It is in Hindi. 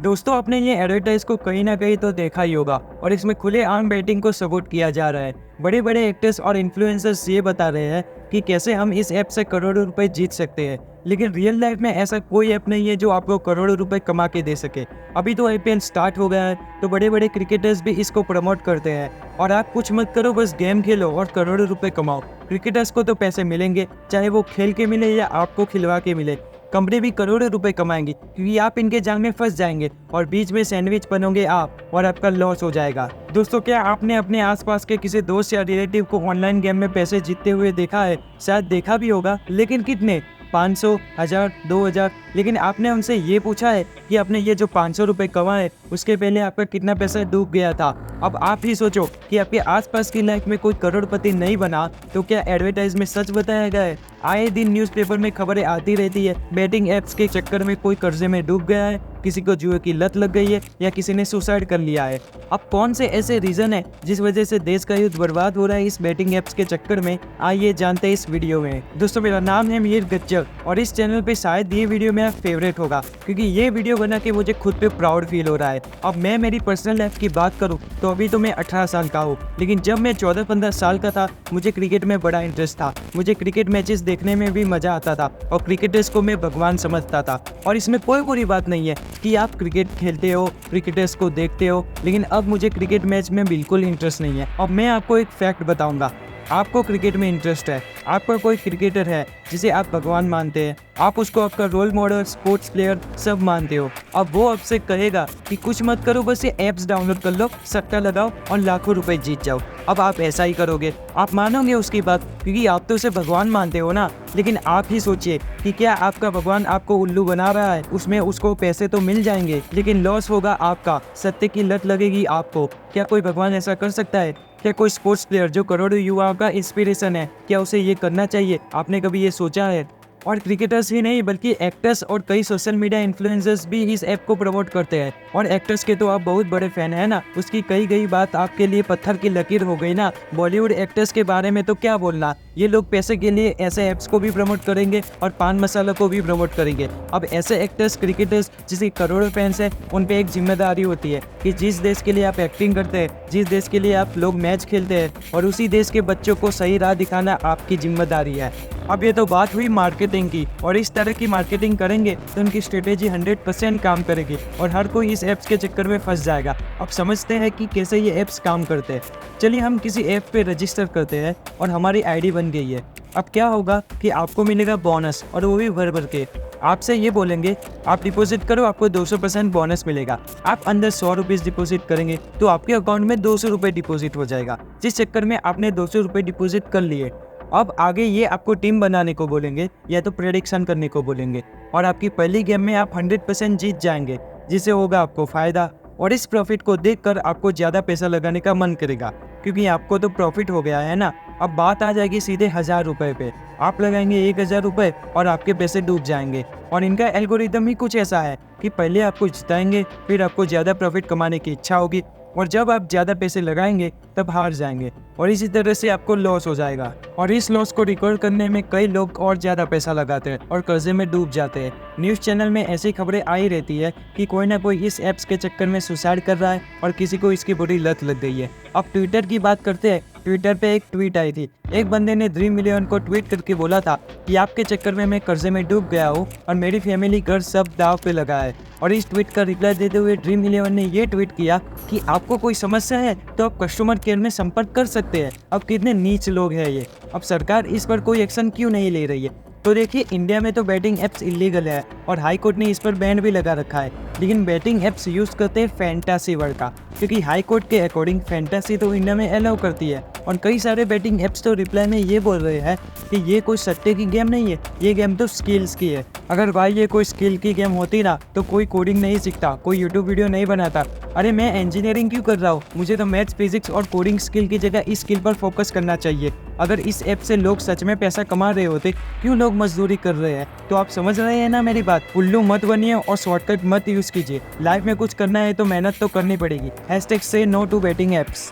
दोस्तों आपने ये एडवर्टाइज को कहीं ना कहीं तो देखा ही होगा और इसमें खुलेआम बैटिंग को सपोर्ट किया जा रहा है। बड़े बड़े एक्टर्स और इन्फ्लुएंसर्स ये बता रहे हैं कि कैसे हम इस ऐप से करोड़ों रुपए जीत सकते हैं, लेकिन रियल लाइफ में ऐसा कोई ऐप नहीं है जो आपको करोड़ों रुपए कमा के दे सके। अभी तो आईपीएल स्टार्ट हो गया है तो बड़े बड़े क्रिकेटर्स भी इसको प्रमोट करते हैं और आप कुछ मत करो, बस गेम खेलो और करोड़ों रुपए कमाओ। क्रिकेटर्स को तो पैसे मिलेंगे, चाहे वो खेल के मिले या आपको खिलवा के मिले। कंपनी भी करोड़ों रुपए कमाएंगी क्योंकि आप इनके जाल में फंस जाएंगे और बीच में सैंडविच बनोगे आप और आपका लॉस हो जाएगा। दोस्तों क्या आपने अपने आसपास के किसी दोस्त या रिलेटिव को ऑनलाइन गेम में पैसे जीतते हुए देखा है? शायद देखा भी होगा, लेकिन कितने? 500, 1000, 2000। लेकिन आपने उनसे ये पूछा है कि आपने ये जो 500 रुपये कमाए उसके पहले आपका कितना पैसा डूब गया था? अब आप ही सोचो कि आपके आसपास की लाइफ में कोई करोड़पति नहीं बना तो क्या एडवर्टाइज में सच बताया गया है? आए दिन न्यूज़पेपर में खबरें आती रहती है, बैटिंग ऐप्स के चक्कर में कोई कर्जे में डूब गया है, किसी को जुए की लत लग गई है या किसी ने सुसाइड कर लिया है। अब कौन से ऐसे रीजन है जिस वजह से देश का युद्ध बर्बाद हो रहा है इस बैटिंग ऐप्स के चक्कर में? आइए जानते हैं इस वीडियो में। दोस्तों मेरा नाम है मीर गज्जर और इस चैनल पे शायद ये वीडियो मेरा फेवरेट होगा क्योंकि ये वीडियो बना के मुझे खुद पे प्राउड फील हो रहा है। अब मैं मेरी पर्सनल लाइफ की बात करूँ तो अभी तो मैं 18 साल का हूँ, लेकिन जब मैं 14-15 साल का था मुझे क्रिकेट में बड़ा इंटरेस्ट था। मुझे क्रिकेट मैचेस देखने में भी मजा आता था और क्रिकेटर्स को मैं भगवान समझता था। और इसमें कोई बुरी बात नहीं है कि आप क्रिकेट खेलते हो, क्रिकेटर्स को देखते हो, लेकिन अब मुझे क्रिकेट मैच में बिल्कुल इंटरेस्ट नहीं है। अब मैं आपको एक फैक्ट बताऊंगा। आपको क्रिकेट में इंटरेस्ट है, आपका कोई क्रिकेटर है जिसे आप भगवान मानते हैं, आप उसको आपका रोल मॉडल, स्पोर्ट्स प्लेयर सब मानते हो। अब वो आपसे कहेगा कि कुछ मत करो, बस ये ऐप्स डाउनलोड कर लो, सट्टा लगाओ और लाखों रुपए जीत जाओ। अब आप ऐसा ही करोगे? आप मानोगे उसकी बात क्योंकि आप तो उसे भगवान मानते हो ना। लेकिन आप ही सोचिए कि क्या आपका भगवान आपको उल्लू बना रहा है? उसमें उसको पैसे तो मिल जाएंगे लेकिन लॉस होगा आपका, सत्य की लत लगेगी आपको। क्या कोई भगवान ऐसा कर सकता है? क्या कोई स्पोर्ट्स प्लेयर जो करोड़ों युवाओं का इंस्पिरेशन है, क्या उसे ये करना चाहिए? आपने कभी ये सोचा है? और क्रिकेटर्स ही नहीं बल्कि एक्टर्स और कई सोशल मीडिया इन्फ्लुएंसर्स भी इस ऐप को प्रमोट करते हैं। और एक्टर्स के तो आप बहुत बड़े फैन हैं ना, उसकी कही गई बात आपके लिए पत्थर की लकीर हो गई ना। बॉलीवुड एक्टर्स के बारे में तो क्या बोलना, ये लोग पैसे के लिए ऐसे ऐप्स को भी प्रमोट करेंगे और पान मसाला को भी प्रमोट करेंगे। अब ऐसे एक्टर्स, क्रिकेटर्स जिसके करोड़ों फैंस हैं, उन पे एक जिम्मेदारी होती है कि जिस देश के लिए आप एक्टिंग करते हैं, जिस देश के लिए आप लोग मैच खेलते हैं, और उसी देश के बच्चों को सही राह दिखाना आपकी जिम्मेदारी है। अब ये तो बात हुई मार्केटिंग की, और इस तरह की मार्केटिंग करेंगे तो उनकी स्ट्रेटेजी 100% काम करेगी और हर कोई इस ऐप्स के चक्कर में फंस जाएगा। अब समझते हैं कि कैसे ये ऐप्स काम करते हैं। चलिए हम किसी ऐप पे रजिस्टर करते हैं और हमारी आईडी बन गई है। अब क्या होगा कि आपको मिलेगा बोनस, और वो भी भर भर के। आपसे ये बोलेंगे आप डिपॉजिट करो, आपको 200% बोनस मिलेगा। आप अंदर 100 रुपीज़ डिपॉजिट करेंगे तो आपके अकाउंट में 200 रुपये डिपॉजिट हो जाएगा, जिस चक्कर में आपने 200 रुपये डिपॉजिट कर लिए। अब आगे ये आपको टीम बनाने को बोलेंगे या तो प्रेडिक्शन करने को बोलेंगे, और आपकी पहली गेम में आप 100% जीत जाएंगे, जिससे होगा आपको फ़ायदा। और इस प्रॉफिट को देखकर आपको ज़्यादा पैसा लगाने का मन करेगा क्योंकि आपको तो प्रॉफिट हो गया है ना। अब बात आ जाएगी सीधे 1000 रुपये पे। आप लगाएंगे 1000 रुपये और आपके पैसे डूब जाएंगे। और इनका एल्गोरिदम ही कुछ ऐसा है कि पहले आपको जिताएंगे, फिर आपको ज़्यादा प्रॉफिट कमाने की इच्छा होगी, और जब आप ज़्यादा पैसे लगाएंगे तब हार जाएंगे, और इसी तरह से आपको लॉस हो जाएगा। और इस लॉस को रिकवर करने में कई लोग और ज़्यादा पैसा लगाते हैं और कर्जे में डूब जाते हैं। न्यूज़ चैनल में ऐसी खबरें आई रहती है कि कोई ना कोई इस ऐप्स के चक्कर में सुसाइड कर रहा है और किसी को इसकी बुरी लत लग गई है। अब ट्विटर की बात करते हैं। ट्विटर पे एक ट्वीट आई थी। एक बंदे ने ड्रीम मिलियन को ट्वीट करके बोला था कि आपके चक्कर में मैं कर्जे में डूब गया हूँ और मेरी फैमिली घर सब दाव पे लगा है। और इस ट्वीट का रिप्लाई देते हुए ड्रीम इलेवन ने ये ट्वीट किया कि आपको कोई समस्या है तो आप कस्टमर केयर में संपर्क कर सकते हैं। अब कितने नीच लोग हैं ये। अब सरकार इस पर कोई एक्शन क्यों नहीं ले रही है? तो देखिए, इंडिया में तो बैटिंग ऐप्स इलीगल है और हाई कोर्ट ने इस पर बैन भी लगा रखा है, लेकिन बैटिंग ऐप्स यूज़ करते हैं फैंटेसी वर्ड का, क्योंकि हाई कोर्ट के अकॉर्डिंग फैंटेसी तो इंडिया में अलाउ करती है। और कई सारे बैटिंग ऐप्स तो रिप्लाई में ये बोल रहे हैं कि ये कोई सट्टे की गेम नहीं है, ये गेम तो स्किल्स की है। अगर भाई ये कोई स्किल की गेम होती ना तो कोई कोडिंग नहीं सीखता, कोई यूट्यूब वीडियो नहीं बनाता। अरे मैं इंजीनियरिंग क्यों कर रहा हूँ? मुझे तो मैथ्स, फिजिक्स और कोडिंग स्किल की जगह इस स्किल पर फोकस करना चाहिए। अगर इस ऐप से लोग सच में पैसा कमा रहे होते, क्यों लोग मजदूरी कर रहे हैं? तो आप समझ रहे हैं ना मेरी बात। उल्लू मत बनिए और शॉर्टकट मत यूज़ कीजिए। लाइफ में कुछ करना है तो मेहनत तो करनी पड़ेगी। #say no to betting apps।